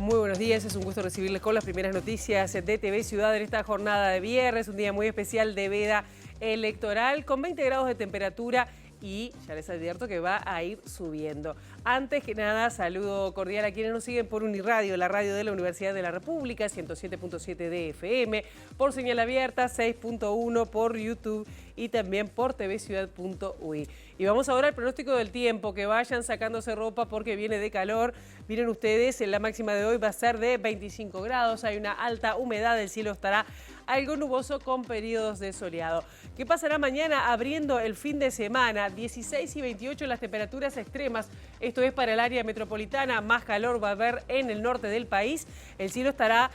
Muy buenos días, es un gusto recibirles con las primeras noticias de TV Ciudad en esta jornada de viernes, un día muy especial de veda electoral con 20 grados de temperatura y ya les advierto que va a ir subiendo. Antes que nada, saludo cordial a quienes nos siguen por Uniradio, la radio de la Universidad de la República, 107.7 de FM, por señal abierta, 6.1 por YouTube y también por tvciudad.ui. Y vamos ahora al pronóstico del tiempo, que vayan sacándose ropa porque viene de calor. Miren ustedes, la máxima de hoy va a ser de 25 grados, hay una alta humedad, el cielo estará algo nuboso con periodos de soleado. ¿Qué pasará mañana abriendo el fin de semana? 16 y 28 las temperaturas extremas, esto es para el área metropolitana, más calor va a haber en el norte del país. El cielo estará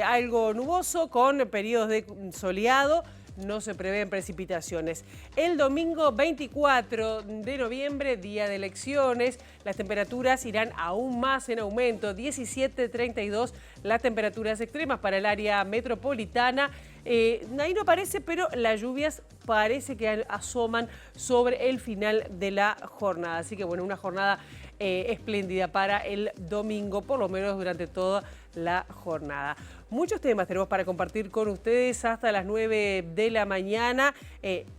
algo nuboso con periodos de soleado. No se prevén precipitaciones. El domingo 24 de noviembre, día de elecciones, las temperaturas irán aún más en aumento. 17-32 las temperaturas extremas para el área metropolitana. Ahí no aparece, pero las lluvias parece que asoman sobre el final de la jornada. Así que bueno, una jornada espléndida para el domingo, por lo menos durante toda la jornada. Muchos temas tenemos para compartir con ustedes hasta las 9 de la mañana,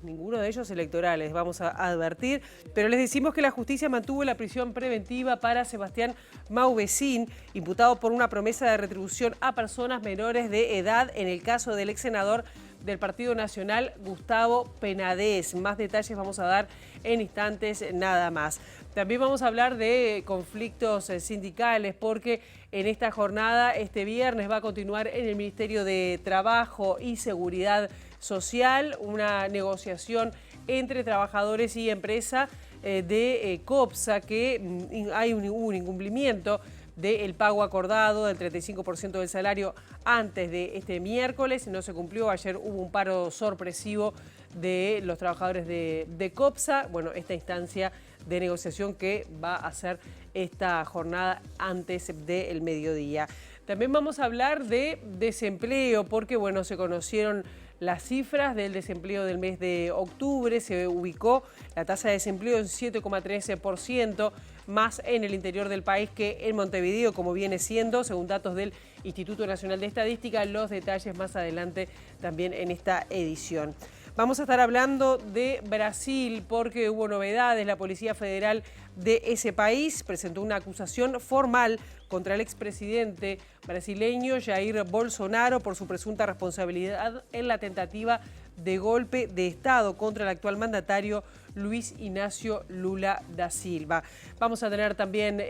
ninguno de ellos electorales, vamos a advertir, pero les decimos que la justicia mantuvo la prisión preventiva para Sebastián Mauvecín, imputado por una promesa de retribución a personas menores de edad en el caso del ex senador del Partido Nacional, Gustavo Penades. Más detalles vamos a dar en instantes nada más. También vamos a hablar de conflictos sindicales porque en esta jornada, este viernes, va a continuar en el Ministerio de Trabajo y Seguridad Social una negociación entre trabajadores y empresa de COPSA, que hubo un incumplimiento del pago acordado del 35% del salario antes de este miércoles. No se cumplió, ayer hubo un paro sorpresivo de los trabajadores de COPSA. Bueno, esta instancia de negociación que va a hacer esta jornada antes del mediodía. También vamos a hablar de desempleo porque, bueno, se conocieron las cifras del desempleo del mes de octubre. Se ubicó la tasa de desempleo en 7,13%, más en el interior del país que en Montevideo, como viene siendo, según datos del Instituto Nacional de Estadística. Los detalles más adelante también en esta edición. Vamos a estar hablando de Brasil porque hubo novedades. La Policía Federal de ese país presentó una acusación formal contra el expresidente brasileño Jair Bolsonaro por su presunta responsabilidad en la tentativa de golpe de Estado contra el actual mandatario Luis Ignacio Lula da Silva. Vamos a tener también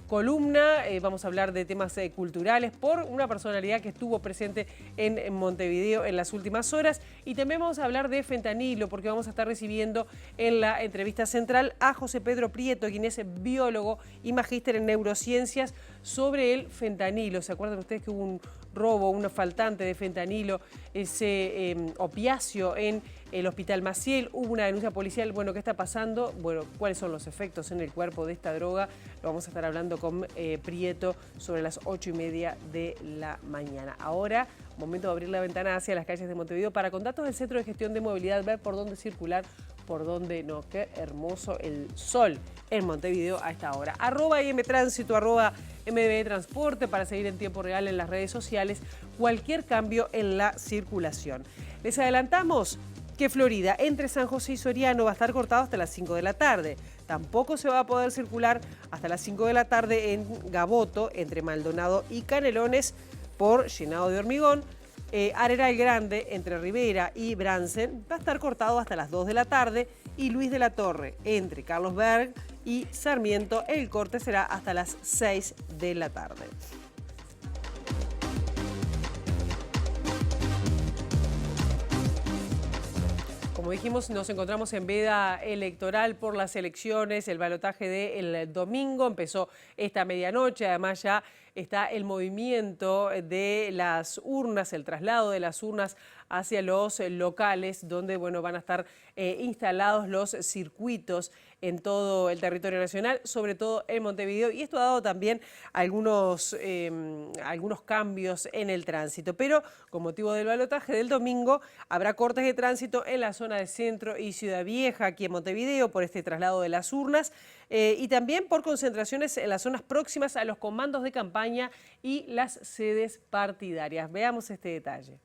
columna, vamos a hablar de temas culturales por una personalidad que estuvo presente en Montevideo en las últimas horas, y también vamos a hablar de fentanilo porque vamos a estar recibiendo en la entrevista central a José Pedro Prieto, quien es biólogo y magíster en neurociencias, sobre el fentanilo. ¿Se acuerdan ustedes que hubo un robo, una faltante de fentanilo, ese opiáceo en el Hospital Maciel? Hubo una denuncia policial. Bueno, ¿qué está pasando? Bueno, ¿cuáles son los efectos en el cuerpo de esta droga? Lo vamos a estar hablando con Prieto sobre las 8:30 de la mañana. Ahora, momento de abrir la ventana hacia las calles de Montevideo para, con datos del Centro de Gestión de Movilidad, ver por dónde circular, por dónde no. Qué hermoso el sol en Montevideo a esta hora. @IMTránsito, @MBTransporte para seguir en tiempo real en las redes sociales cualquier cambio en la circulación. Les adelantamos que Florida, entre San José y Soriano, va a estar cortado hasta las 5 de la tarde. Tampoco se va a poder circular hasta las 5 de la tarde en Gaboto, entre Maldonado y Canelones, por llenado de hormigón. Arenal Grande, entre Rivera y Bransen, va a estar cortado hasta las 2 de la tarde. Y Luis de la Torre, entre Carlos Berg y Sarmiento, el corte será hasta las 6 de la tarde. Como dijimos, nos encontramos en veda electoral por las elecciones. El balotaje del domingo empezó esta medianoche. Además, ya está el movimiento de las urnas, el traslado de las urnas hacia los locales, donde bueno, van a estar instalados los circuitos en todo el territorio nacional, sobre todo en Montevideo, y esto ha dado también algunos cambios en el tránsito. Pero con motivo del balotaje del domingo habrá cortes de tránsito en la zona de Centro y Ciudad Vieja, aquí en Montevideo, por este traslado de las urnas, y también por concentraciones en las zonas próximas a los comandos de campaña y las sedes partidarias. Veamos este detalle.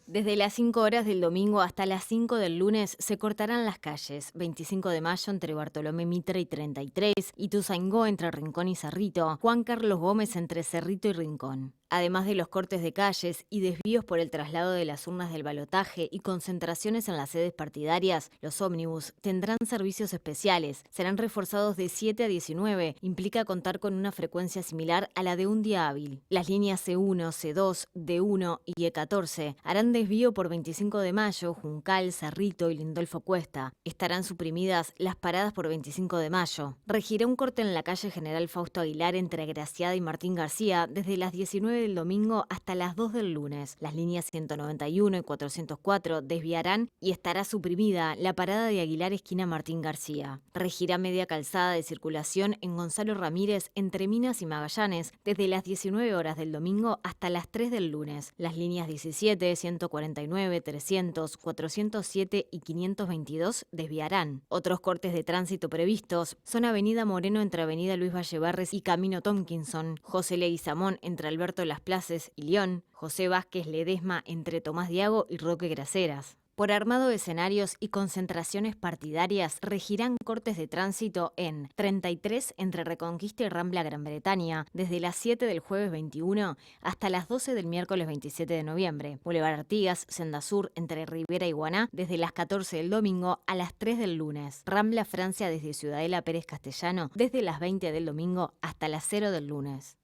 Desde las 5 horas del domingo hasta las 5 del lunes se cortarán las calles 25 de mayo entre Bartolomé Mitre y 33, Ituzaingó entre Rincón y Cerrito, Juan Carlos Gómez entre Cerrito y Rincón. Además de los cortes de calles y desvíos por el traslado de las urnas del balotaje y concentraciones en las sedes partidarias, los ómnibus tendrán servicios especiales. Serán reforzados de 7 a 19, implica contar con una frecuencia similar a la de un día hábil. Las líneas C1, C2, D1 y E14 harán desvío por 25 de mayo, Juncal, Cerrito y Lindolfo Cuesta. Estarán suprimidas las paradas por 25 de mayo. Regirá un corte en la calle General Fausto Aguilar entre Graciada y Martín García desde las 19 del domingo hasta las 2 del lunes. Las líneas 191 y 404 desviarán y estará suprimida la parada de Aguilar esquina Martín García. Regirá media calzada de circulación en Gonzalo Ramírez entre Minas y Magallanes desde las 19 horas del domingo hasta las 3 del lunes. Las líneas 17, 149, 300, 407 y 522 desviarán. Otros cortes de tránsito previstos son Avenida Moreno entre Avenida Luis Vallevarres y Camino Tompkinson, José Leguizamón entre Alberto Las Places y León, José Vázquez Ledesma entre Tomás Diago y Roque Graceras. Por armado de escenarios y concentraciones partidarias, regirán cortes de tránsito en 33 entre Reconquista y Rambla Gran Bretaña, desde las 7 del jueves 21 hasta las 12 del miércoles 27 de noviembre. Boulevard Artigas, Senda Sur entre Rivera y Guaná, desde las 14 del domingo a las 3 del lunes. Rambla Francia desde Ciudadela Pérez Castellano, desde las 20 del domingo hasta las 0 del lunes.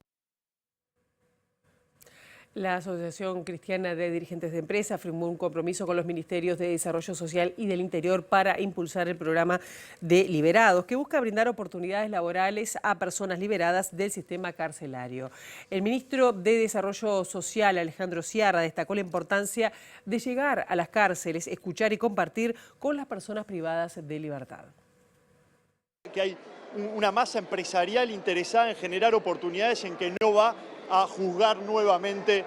La Asociación Cristiana de Dirigentes de Empresas firmó un compromiso con los Ministerios de Desarrollo Social y del Interior para impulsar el programa de liberados, que busca brindar oportunidades laborales a personas liberadas del sistema carcelario. El ministro de Desarrollo Social, Alejandro Sciarra, destacó la importancia de llegar a las cárceles, escuchar y compartir con las personas privadas de libertad. Que hay una masa empresarial interesada en generar oportunidades en que no va a juzgar nuevamente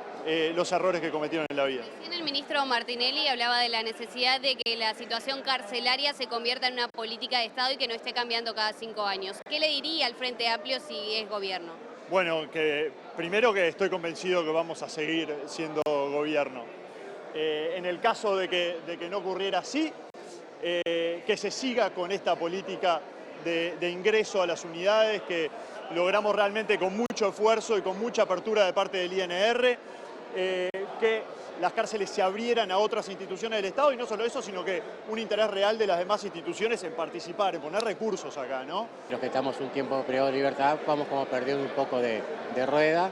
los errores que cometieron en la vida. Recién el ministro Martinelli hablaba de la necesidad de que la situación carcelaria se convierta en una política de Estado y que no esté cambiando cada 5 años. ¿Qué le diría al Frente Amplio si es gobierno? Bueno, primero que estoy convencido que vamos a seguir siendo gobierno. En el caso de que no ocurriera así, que se siga con esta política de ingreso a las unidades que logramos realmente con mucho esfuerzo y con mucha apertura de parte del INR, que las cárceles se abrieran a otras instituciones del Estado, y no solo eso, sino que un interés real de las demás instituciones en participar, en poner recursos acá, ¿no? Los que estamos un tiempo periodo de libertad vamos como perdiendo un poco de rueda,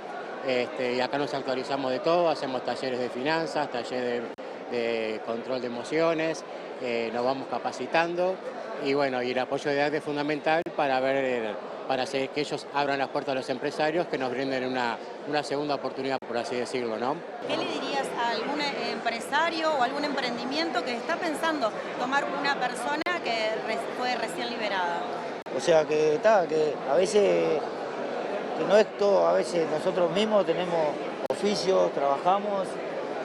y acá nos actualizamos de todo, hacemos talleres de finanzas, talleres de control de emociones, nos vamos capacitando, y bueno, y el apoyo de ADE es fundamental para hacer que ellos abran las puertas a los empresarios, que nos brinden una segunda oportunidad, por así decirlo, ¿no? ¿Qué le dirías a algún empresario o algún emprendimiento que está pensando tomar una persona que fue recién liberada? O sea, que a veces, que no es todo, a veces nosotros mismos tenemos oficios, trabajamos,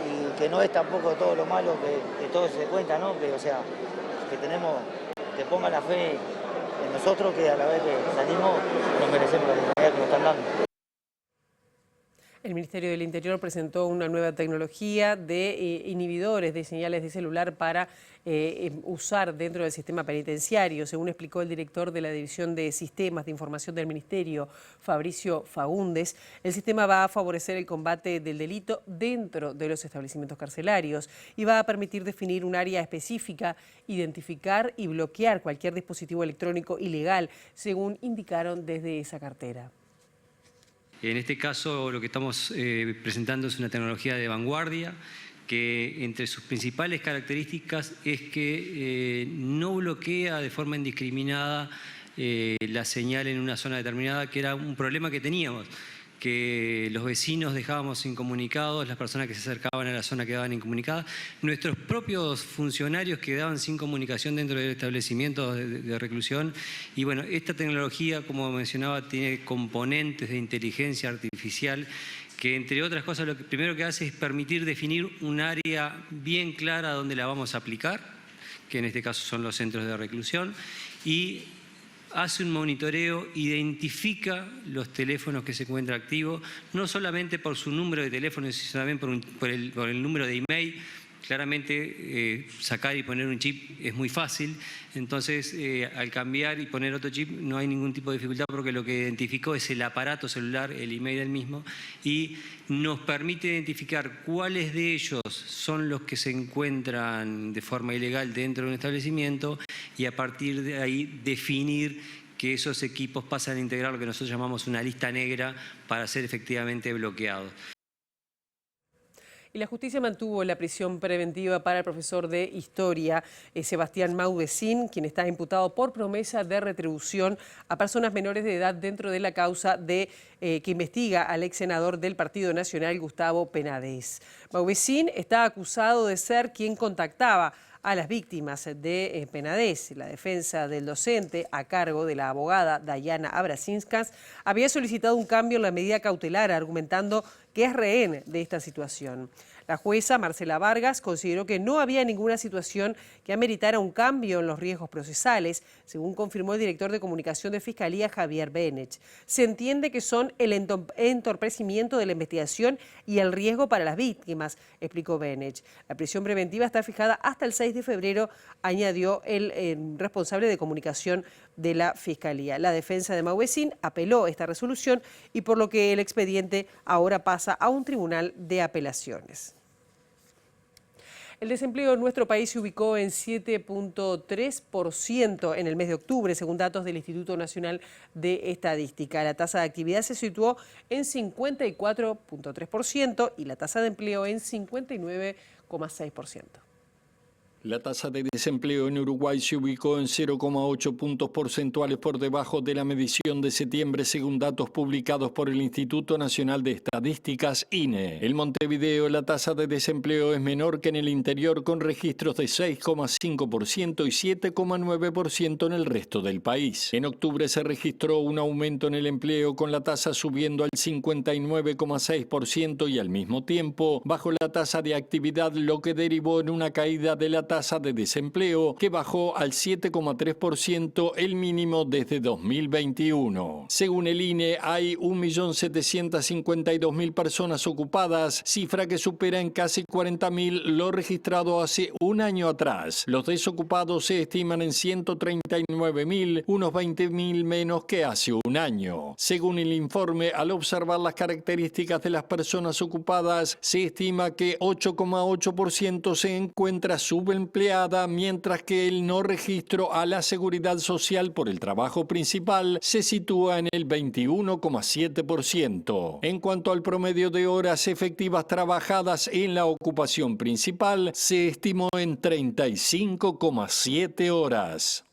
y que no es tampoco todo lo malo que todo se cuenta, ¿no? Que, o sea, que pongan la fe en nosotros, que a la vez que salimos nos merecemos la oportunidad que nos están dando. El Ministerio del Interior presentó una nueva tecnología de inhibidores de señales de celular para usar dentro del sistema penitenciario. Según explicó el director de la División de Sistemas de Información del Ministerio, Fabricio Faúndez, el sistema va a favorecer el combate del delito dentro de los establecimientos carcelarios y va a permitir definir un área específica, identificar y bloquear cualquier dispositivo electrónico ilegal, según indicaron desde esa cartera. En este caso lo que estamos presentando es una tecnología de vanguardia que entre sus principales características es que no bloquea de forma indiscriminada la señal en una zona determinada, que era un problema que teníamos, que los vecinos dejábamos incomunicados, las personas que se acercaban a la zona quedaban incomunicadas, nuestros propios funcionarios quedaban sin comunicación dentro del establecimiento de reclusión. Y bueno, esta tecnología, como mencionaba, tiene componentes de inteligencia artificial que, entre otras cosas, lo que primero que hace es permitir definir un área bien clara donde la vamos a aplicar, que en este caso son los centros de reclusión, y hace un monitoreo, identifica los teléfonos que se encuentran activos, no solamente por su número de teléfono, sino también por el número de email. Claramente sacar y poner un chip es muy fácil, entonces al cambiar y poner otro chip no hay ningún tipo de dificultad porque lo que identificó es el aparato celular, el email del mismo, y nos permite identificar cuáles de ellos son los que se encuentran de forma ilegal dentro de un establecimiento y a partir de ahí definir que esos equipos pasan a integrar lo que nosotros llamamos una lista negra para ser efectivamente bloqueados. Y la justicia mantuvo la prisión preventiva para el profesor de Historia, Sebastián Maubecín, quien está imputado por promesa de retribución a personas menores de edad dentro de la causa que investiga al ex senador del Partido Nacional, Gustavo Penades. Maubecín está acusado de ser quien contactaba a las víctimas de Penades. La defensa del docente, a cargo de la abogada Dayana Abrasinskas, había solicitado un cambio en la medida cautelar, argumentando que es rehén de esta situación. La jueza Marcela Vargas consideró que no había ninguna situación que ameritara un cambio en los riesgos procesales, según confirmó el director de comunicación de Fiscalía, Javier Benech. Se entiende que son el entorpecimiento de la investigación y el riesgo para las víctimas, explicó Benech. La prisión preventiva está fijada hasta el 6 de febrero, añadió el responsable de comunicación de la Fiscalía. La defensa de Maubecín apeló esta resolución y por lo que el expediente ahora pasa a un tribunal de apelaciones. El desempleo en nuestro país se ubicó en 7.3% en el mes de octubre, según datos del Instituto Nacional de Estadística. La tasa de actividad se situó en 54.3% y la tasa de empleo en 59,6%. La tasa de desempleo en Uruguay se ubicó en 0,8 puntos porcentuales por debajo de la medición de septiembre, según datos publicados por el Instituto Nacional de Estadísticas, INE. En Montevideo, la tasa de desempleo es menor que en el interior, con registros de 6,5% y 7,9% en el resto del país. En octubre se registró un aumento en el empleo, con la tasa subiendo al 59,6% y al mismo tiempo bajo la tasa de actividad, lo que derivó en una caída de la tasa de desempleo, que bajó al 7,3%, el mínimo desde 2021. Según el INE, hay 1.752.000 personas ocupadas, cifra que supera en casi 40.000 lo registrado hace un año atrás. Los desocupados se estiman en 139.000, unos 20.000 menos que hace un año. Según el informe, al observar las características de las personas ocupadas, se estima que 8,8% se encuentra subempleada, mientras que el no registro a la seguridad social por el trabajo principal se sitúa en el 21,7%. En cuanto al promedio de horas efectivas trabajadas en la ocupación principal, se estimó en 35,7 horas.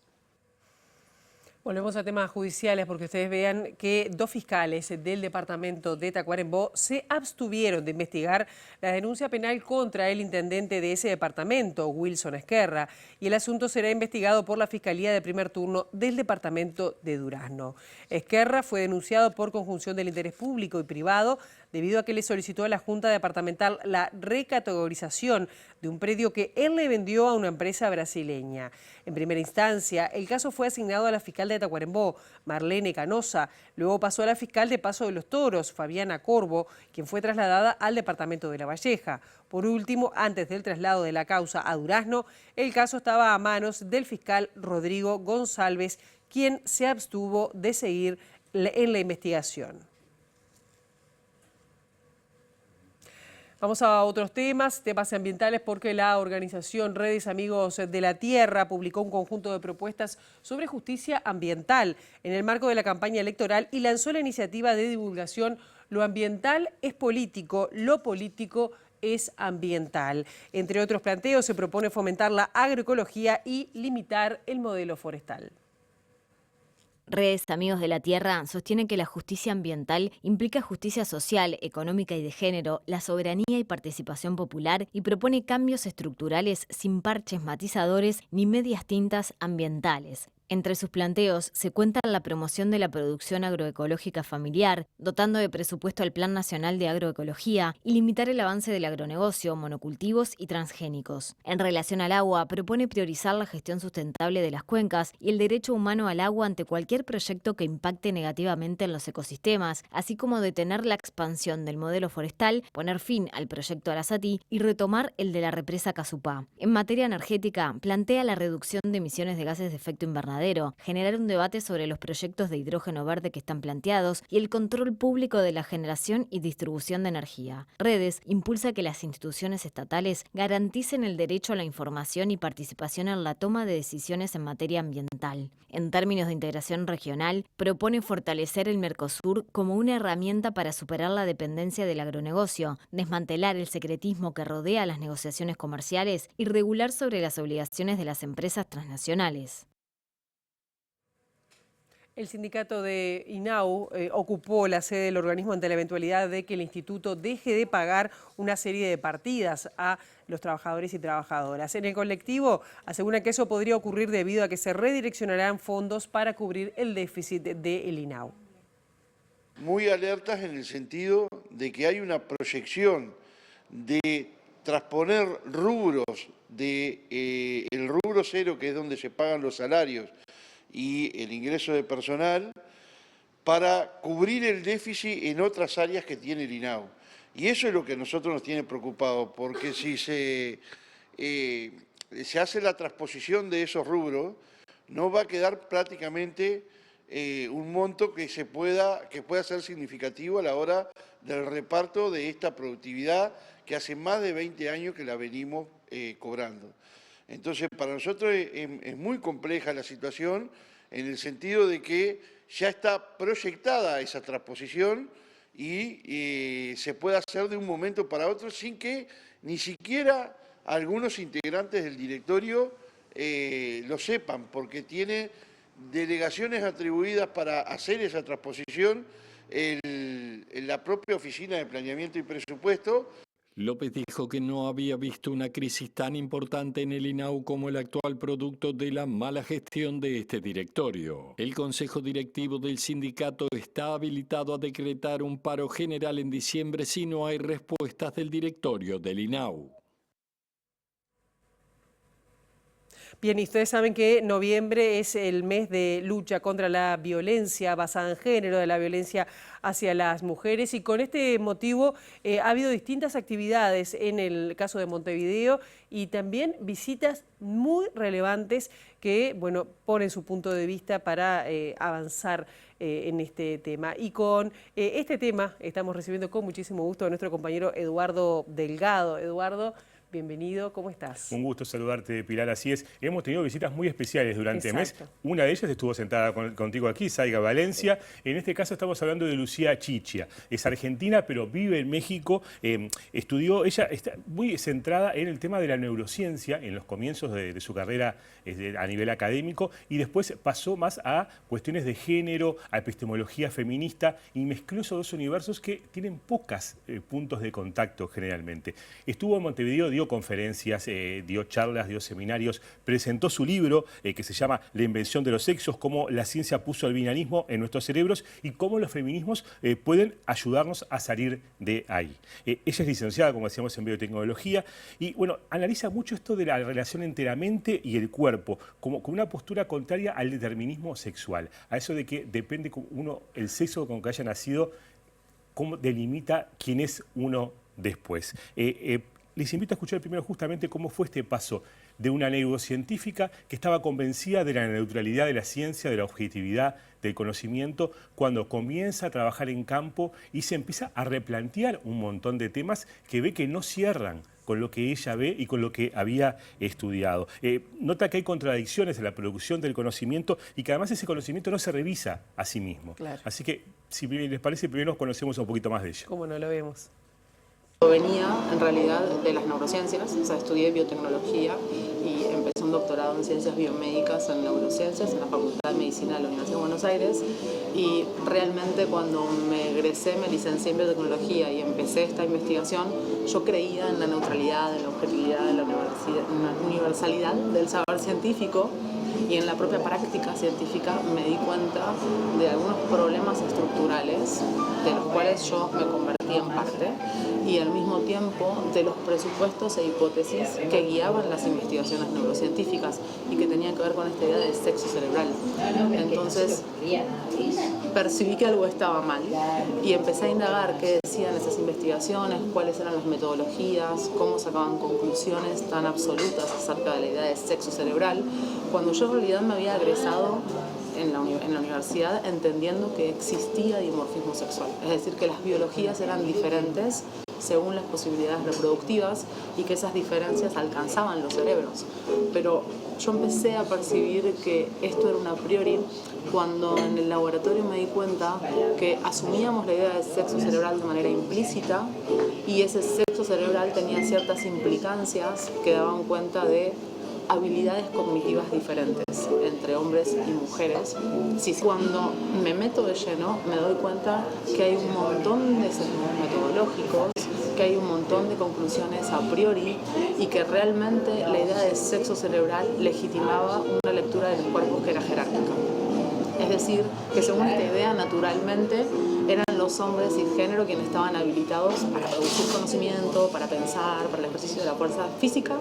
Volvemos a temas judiciales porque ustedes vean que 2 fiscales del departamento de Tacuarembó se abstuvieron de investigar la denuncia penal contra el intendente de ese departamento, Wilson Esquerra, y el asunto será investigado por la Fiscalía de Primer Turno del departamento de Durazno. Esquerra fue denunciado por conjunción del interés público y privado debido a que le solicitó a la Junta Departamental la recategorización de un predio que él le vendió a una empresa brasileña. En primera instancia, el caso fue asignado a la fiscal de Tacuarembó, Marlene Canosa. Luego pasó a la fiscal de Paso de los Toros, Fabiana Corvo, quien fue trasladada al departamento de La Valleja. Por último, antes del traslado de la causa a Durazno, el caso estaba a manos del fiscal Rodrigo González, quien se abstuvo de seguir en la investigación. Vamos a otros temas ambientales, porque la organización Redes Amigos de la Tierra publicó un conjunto de propuestas sobre justicia ambiental en el marco de la campaña electoral y lanzó la iniciativa de divulgación Lo ambiental es político, lo político es ambiental. Entre otros planteos, se propone fomentar la agroecología y limitar el modelo forestal. Redes Amigos de la Tierra sostiene que la justicia ambiental implica justicia social, económica y de género, la soberanía y participación popular y propone cambios estructurales sin parches matizadores ni medias tintas ambientales. Entre sus planteos se cuenta la promoción de la producción agroecológica familiar, dotando de presupuesto al Plan Nacional de Agroecología y limitar el avance del agronegocio, monocultivos y transgénicos. En relación al agua, propone priorizar la gestión sustentable de las cuencas y el derecho humano al agua ante cualquier proyecto que impacte negativamente en los ecosistemas, así como detener la expansión del modelo forestal, poner fin al proyecto Arasati y retomar el de la represa Casupá. En materia energética, plantea la reducción de emisiones de gases de efecto invernadero, generar un debate sobre los proyectos de hidrógeno verde que están planteados y el control público de la generación y distribución de energía. Redes impulsa que las instituciones estatales garanticen el derecho a la información y participación en la toma de decisiones en materia ambiental. En términos de integración regional, propone fortalecer el Mercosur como una herramienta para superar la dependencia del agronegocio, desmantelar el secretismo que rodea las negociaciones comerciales y regular sobre las obligaciones de las empresas transnacionales. El sindicato de INAU ocupó la sede del organismo ante la eventualidad de que el instituto deje de pagar una serie de partidas a los trabajadores y trabajadoras. En el colectivo aseguran que eso podría ocurrir debido a que se redireccionarán fondos para cubrir el déficit del INAU. Muy alertas en el sentido de que hay una proyección de transponer rubros de el rubro cero, que es donde se pagan los salarios, y el ingreso de personal para cubrir el déficit en otras áreas que tiene el INAU. Y eso es lo que a nosotros nos tiene preocupados, porque si se hace la transposición de esos rubros, no va a quedar prácticamente un monto que pueda ser significativo a la hora del reparto de esta productividad que hace más de 20 años que la venimos cobrando. Entonces, para nosotros es muy compleja la situación en el sentido de que ya está proyectada esa transposición y se puede hacer de un momento para otro sin que ni siquiera algunos integrantes del directorio lo sepan, porque tiene delegaciones atribuidas para hacer esa transposición en la propia Oficina de Planeamiento y Presupuesto. López dijo que no había visto una crisis tan importante en el INAU como el actual producto de la mala gestión de este directorio. El Consejo Directivo del sindicato está habilitado a decretar un paro general en diciembre si no hay respuestas del directorio del INAU. Bien, y ustedes saben que noviembre es el mes de lucha contra la violencia basada en género, de la violencia hacia las mujeres, y con este motivo ha habido distintas actividades en el caso de Montevideo y también visitas muy relevantes que, bueno, ponen su punto de vista para avanzar en este tema. Y con este tema estamos recibiendo con muchísimo gusto a nuestro compañero Eduardo Delgado. Eduardo, bienvenido, ¿cómo estás? Un gusto saludarte, Pilar, así es. Hemos tenido visitas muy especiales durante el mes. Una de ellas estuvo sentada contigo aquí, Saiga Valencia. En este caso estamos hablando de Lucía Chichia. Es argentina, pero vive en México. Estudió, ella está muy centrada en el tema de la neurociencia, en los comienzos de su carrera a nivel académico, y después pasó más a cuestiones de género, a epistemología feminista, y mezcló esos dos universos que tienen pocos puntos de contacto generalmente. Estuvo en Montevideo, dio conferencias, dio charlas, dio seminarios, presentó su libro que se llama La invención de los sexos, cómo la ciencia puso el binarismo en nuestros cerebros y cómo los feminismos pueden ayudarnos a salir de ahí. Ella es licenciada, como decíamos, en biotecnología y, bueno, analiza mucho esto de la relación entre la mente y el cuerpo, como con una postura contraria al determinismo sexual, a eso de que depende uno, el sexo con que haya nacido, cómo delimita quién es uno después. Les invito a escuchar primero justamente cómo fue este paso de una neurocientífica que estaba convencida de la neutralidad de la ciencia, de la objetividad, del conocimiento, cuando comienza a trabajar en campo y se empieza a replantear un montón de temas que ve que no cierran con lo que ella ve y con lo que había estudiado. Nota que hay contradicciones en la producción del conocimiento y que además ese conocimiento no se revisa a sí mismo. Claro. Así que, si les parece, primero nos conocemos un poquito más de ella. ¿Cómo no lo vemos? Venía en realidad de las neurociencias, o sea, estudié biotecnología y empecé un doctorado en Ciencias Biomédicas en Neurociencias en la Facultad de Medicina de la Universidad de Buenos Aires, y realmente cuando me egresé, me licencié en biotecnología y empecé esta investigación, yo creía en la neutralidad, en la objetividad, en la universalidad del saber científico, y en la propia práctica científica me di cuenta de algunos problemas estructurales de los cuales yo me convertí en parte, y al mismo tiempo de los presupuestos e hipótesis que guiaban las investigaciones neurocientíficas y que tenían que ver con esta idea del sexo cerebral. Entonces percibí que algo estaba mal y empecé a indagar qué decían esas investigaciones, cuáles eran las metodologías, cómo sacaban conclusiones tan absolutas acerca de la idea del sexo cerebral, cuando yo en realidad me había egresado en la universidad entendiendo que existía dimorfismo sexual, es decir, que las biologías eran diferentes según las posibilidades reproductivas y que esas diferencias alcanzaban los cerebros. Pero yo empecé a percibir que esto era un a priori cuando en el laboratorio me di cuenta que asumíamos la idea del sexo cerebral de manera implícita, y ese sexo cerebral tenía ciertas implicancias que daban cuenta de habilidades cognitivas diferentes entre hombres y mujeres. Sí, cuando me meto de lleno me doy cuenta que hay un montón de sesgos metodológicos, que hay un montón de conclusiones a priori, y que realmente la idea del sexo cerebral legitimaba una lectura de los cuerpos que era jerárquica. Es decir, que según esta idea, naturalmente, eran los hombres cisgénero quienes estaban habilitados para producir conocimiento, para pensar, para el ejercicio de la fuerza física,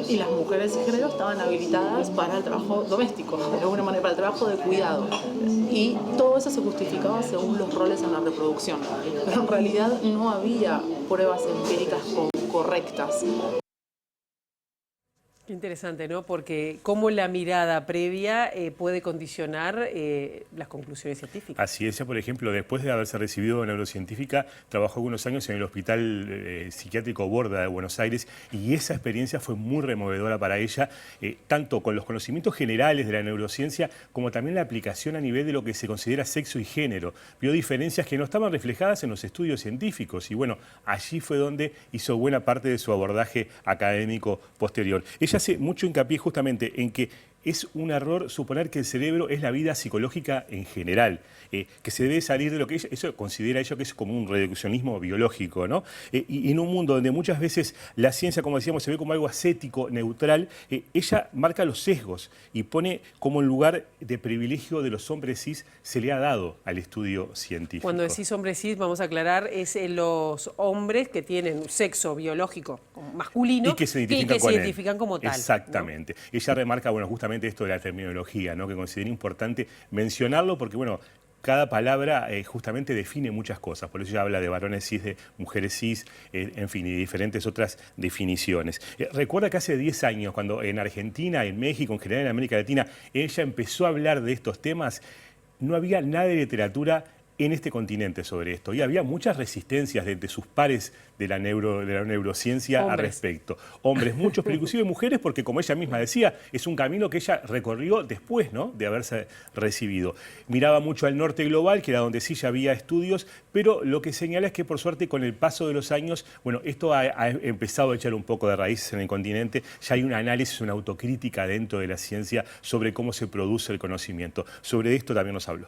y las mujeres cisgénero estaban habilitadas para el trabajo doméstico, de alguna manera, para el trabajo de cuidado. Y todo eso se justificaba según los roles en la reproducción. Pero en realidad no había pruebas empíricas correctas. Qué interesante, ¿no? Porque cómo la mirada previa puede condicionar las conclusiones científicas. Así es. Ella, por ejemplo, después de haberse recibido en neurocientífica, trabajó algunos años en el Hospital Psiquiátrico Borda de Buenos Aires, y esa experiencia fue muy removedora para ella, tanto con los conocimientos generales de la neurociencia como también la aplicación a nivel de lo que se considera sexo y género. Vio diferencias que no estaban reflejadas en los estudios científicos, y bueno, allí fue donde hizo buena parte de su abordaje académico posterior. Ella hace mucho hincapié justamente en que es un error suponer que el cerebro es la vida psicológica en general, que se debe salir de lo que eso considera ella que es como un reduccionismo biológico, ¿no? Y en un mundo donde muchas veces la ciencia, como decíamos, se ve como algo ascético, neutral, ella marca los sesgos y pone como un lugar de privilegio de los hombres cis se le ha dado al estudio científico. Cuando decís hombres cis, vamos a aclarar, es los hombres que tienen un sexo biológico masculino y que se identifican como tal. Exactamente. ¿No? Ella remarca, bueno, justamente esto de la terminología, ¿no? Que considera importante mencionarlo porque, bueno, cada palabra justamente define muchas cosas. Por eso ella habla de varones cis, de mujeres cis, en fin, y diferentes otras definiciones. Recuerda que hace 10 años, cuando en Argentina, en México, en general en América Latina, ella empezó a hablar de estos temas, no había nada de literatura en este continente sobre esto, y había muchas resistencias de sus pares de la neurociencia al respecto. Hombres, muchos, pero inclusive mujeres, porque como ella misma decía, es un camino que ella recorrió después, ¿no?, de haberse recibido. Miraba mucho al norte global, que era donde sí ya había estudios, pero lo que señala es que por suerte con el paso de los años, bueno, esto ha empezado a echar un poco de raíces en el continente, ya hay un análisis, una autocrítica dentro de la ciencia sobre cómo se produce el conocimiento. Sobre esto también nos habló.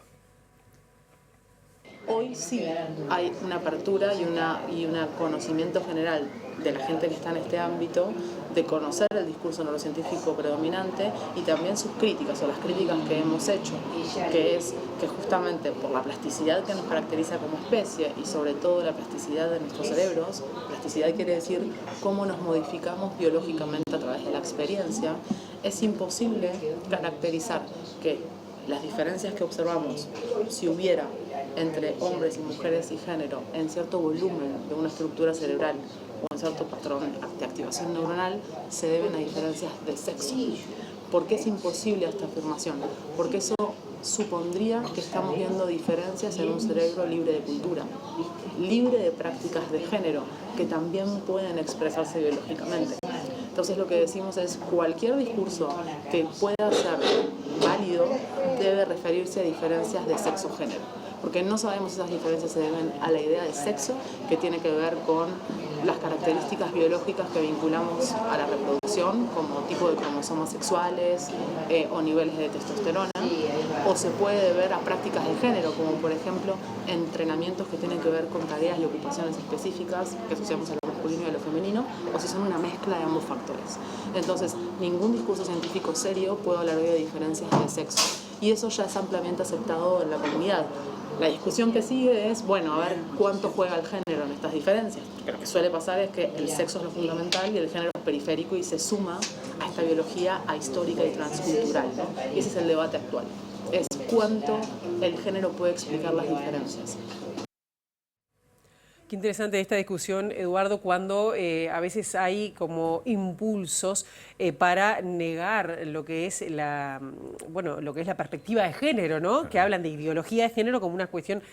Hoy sí hay una apertura y un conocimiento general de la gente que está en este ámbito, de conocer el discurso neurocientífico predominante y también sus críticas o las críticas que hemos hecho, que es que justamente por la plasticidad que nos caracteriza como especie y sobre todo la plasticidad de nuestros cerebros, plasticidad quiere decir cómo nos modificamos biológicamente a través de la experiencia, es imposible caracterizar que las diferencias que observamos, si hubiera entre hombres y mujeres y género en cierto volumen de una estructura cerebral o en cierto patrón de activación neuronal, se deben a diferencias de sexo. ¿Por qué es imposible esta afirmación? Porque eso supondría que estamos viendo diferencias en un cerebro libre de cultura, libre de prácticas de género, que también pueden expresarse biológicamente. Entonces lo que decimos es cualquier discurso que pueda ser válido debe referirse a diferencias de sexo-género, porque no sabemos si esas diferencias se deben a la idea de sexo, que tiene que ver con las características biológicas que vinculamos a la reproducción, como tipo de cromosomas sexuales o niveles de testosterona, o se puede deber a prácticas de género, como por ejemplo entrenamientos que tienen que ver con tareas y ocupaciones específicas que asociamos a lo masculino y a lo femenino, o si son una mezcla de ambos factores. Entonces, ningún discurso científico serio puede hablar hoy de diferencias de sexo, y eso ya es ampliamente aceptado en la comunidad. La discusión que sigue es, bueno, a ver cuánto juega el género en estas diferencias. Porque lo que suele pasar es que el sexo es lo fundamental y el género es periférico y se suma a esta biología ahistórica y transcultural, ¿no? Y ese es el debate actual. Es cuánto el género puede explicar las diferencias. Qué interesante esta discusión, Eduardo, cuando a veces hay como impulsos para negar lo que es la perspectiva de género, ¿no? Que hablan de ideología de género como una cuestión,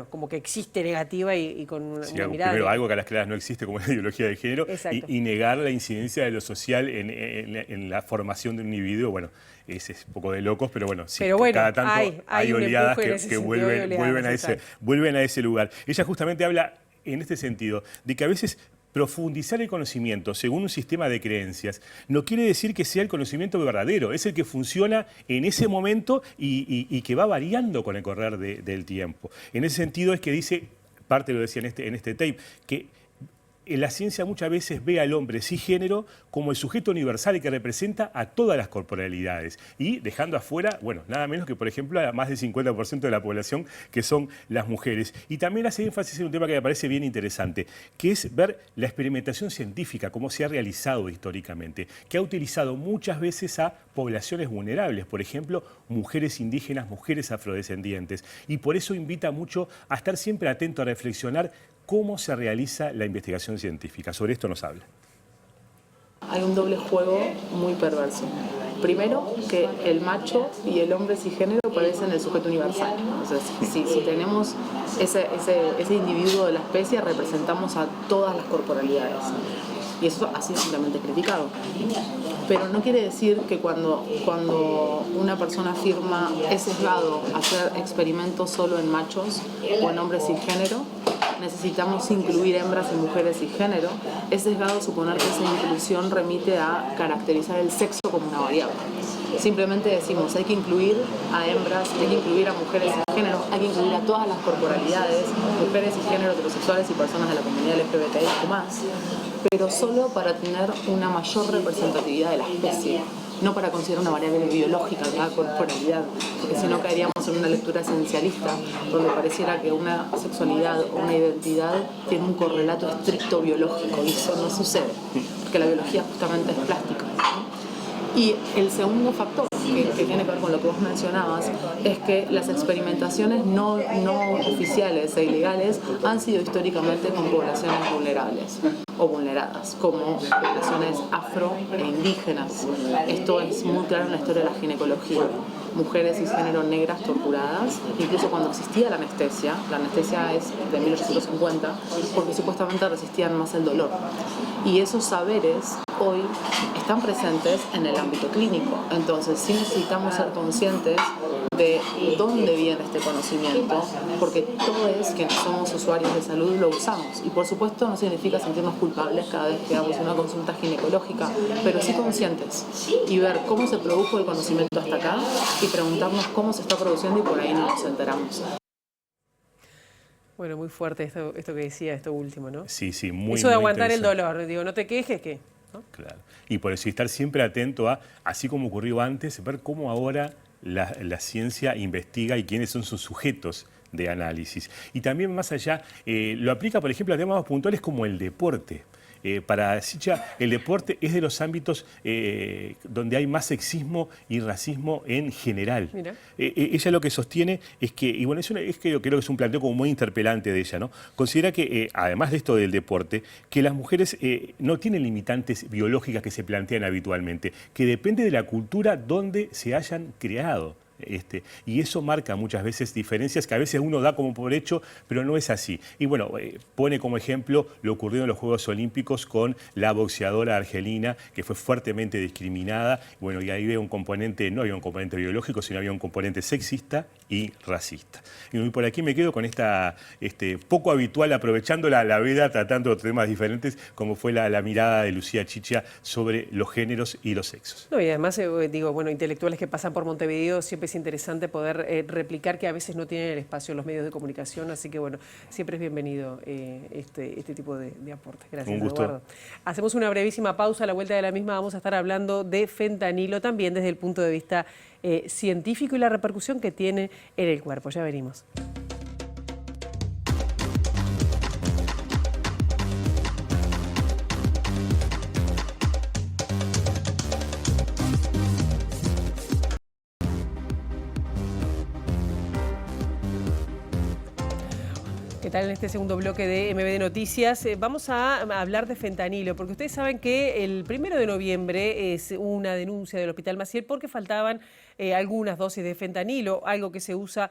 como que existe negativa y con una mirada... Primero, algo que a las claras no existe como la ideología de género y negar la incidencia de lo social en la formación de un individuo, bueno, ese es un poco de locos, pero bueno, sí, cada tanto hay oleadas que vuelven a ese lugar. Ella justamente habla en este sentido de que a veces profundizar el conocimiento según un sistema de creencias no quiere decir que sea el conocimiento verdadero, es el que funciona en ese momento y que va variando con el correr del tiempo. En ese sentido es que dice, parte lo decía en este tape, que la ciencia muchas veces ve al hombre cisgénero como el sujeto universal que representa a todas las corporalidades y dejando afuera, bueno, nada menos que, por ejemplo, a más del 50% de la población que son las mujeres. Y también hace énfasis en un tema que me parece bien interesante, que es ver la experimentación científica, cómo se ha realizado históricamente, que ha utilizado muchas veces a poblaciones vulnerables, por ejemplo, mujeres indígenas, mujeres afrodescendientes. Y por eso invita mucho a estar siempre atento a reflexionar cómo se realiza la investigación científica. Sobre esto nos habla. Hay un doble juego muy perverso. Primero, que el macho y el hombre cisgénero parecen el sujeto universal. Entonces, si tenemos ese individuo de la especie, representamos a todas las corporalidades. Y eso ha sido ampliamente criticado. Pero no quiere decir que cuando una persona afirma es sesgado hacer experimentos solo en machos o en hombres cisgénero, necesitamos incluir hembras y mujeres cisgénero, es sesgado suponer que esa inclusión remite a caracterizar el sexo como una variable. Simplemente decimos, hay que incluir a hembras, hay que incluir a mujeres cisgénero, hay que incluir a todas las corporalidades, mujeres cisgénero, heterosexuales y personas de la comunidad LGBTIQ+, pero solo para tener una mayor representatividad de la especie, no para considerar una variable biológica cada corporalidad, porque si no caeríamos en una lectura esencialista donde pareciera que una sexualidad o una identidad tiene un correlato estricto biológico, y eso no sucede, porque la biología justamente es plástica, ¿no? Y el segundo factor que tiene que ver con lo que vos mencionabas es que las experimentaciones no oficiales e ilegales han sido históricamente con poblaciones vulnerables o vulneradas, como poblaciones afro e indígenas. Esto es muy claro en la historia de la ginecología. Mujeres cisgénero negras torturadas, incluso cuando existía la anestesia es de 1850, porque supuestamente resistían más el dolor. Y esos saberes hoy están presentes en el ámbito clínico. Entonces sí necesitamos ser conscientes de dónde viene este conocimiento, porque todos quienes somos usuarios de salud lo usamos. Y por supuesto no significa sentirnos culpables cada vez que damos una consulta ginecológica, pero sí conscientes y ver cómo se produjo el conocimiento hasta acá y preguntarnos cómo se está produciendo y por ahí no nos enteramos. Bueno, muy fuerte esto que decía, esto último, ¿no? Sí, muy eso de aguantar el dolor, digo, no te quejes, ¿qué? ¿No? Claro. Y por eso estar siempre atento a, así como ocurrió antes, ver cómo ahora la ciencia investiga y quiénes son sus sujetos de análisis. Y también más allá, lo aplica, por ejemplo, a temas puntuales como el deporte. Para Sicha, el deporte es de los ámbitos donde hay más sexismo y racismo en general. Ella lo que sostiene es que, y bueno, es que yo creo que es un planteo como muy interpelante de ella, ¿no? Considera que, además de esto del deporte, que las mujeres no tienen limitantes biológicas que se plantean habitualmente, que depende de la cultura donde se hayan creado. Y eso marca muchas veces diferencias que a veces uno da como por hecho, pero no es así. Y bueno, pone como ejemplo lo ocurrido en los Juegos Olímpicos con la boxeadora argelina, que fue fuertemente discriminada. Bueno, y ahí había un componente, no había un componente biológico, sino había un componente sexista y racista. Y por aquí me quedo con esta poco habitual, aprovechando la veda, tratando de temas diferentes, como fue la mirada de Lucía Chichia sobre los géneros y los sexos. No, y además, digo, bueno, intelectuales que pasan por Montevideo, siempre es interesante poder replicar que a veces no tienen el espacio en los medios de comunicación, así que bueno, siempre es bienvenido este tipo de aportes. Gracias, un gusto. Eduardo. Hacemos una brevísima pausa, a la vuelta de la misma vamos a estar hablando de fentanilo también desde el punto de vista científico y la repercusión que tiene en el cuerpo. Ya venimos. ¿Qué tal en este segundo bloque de MBD Noticias? Vamos a hablar de fentanilo, porque ustedes saben que el 1 de noviembre es una denuncia del Hospital Maciel porque faltaban algunas dosis de fentanilo, algo que se usa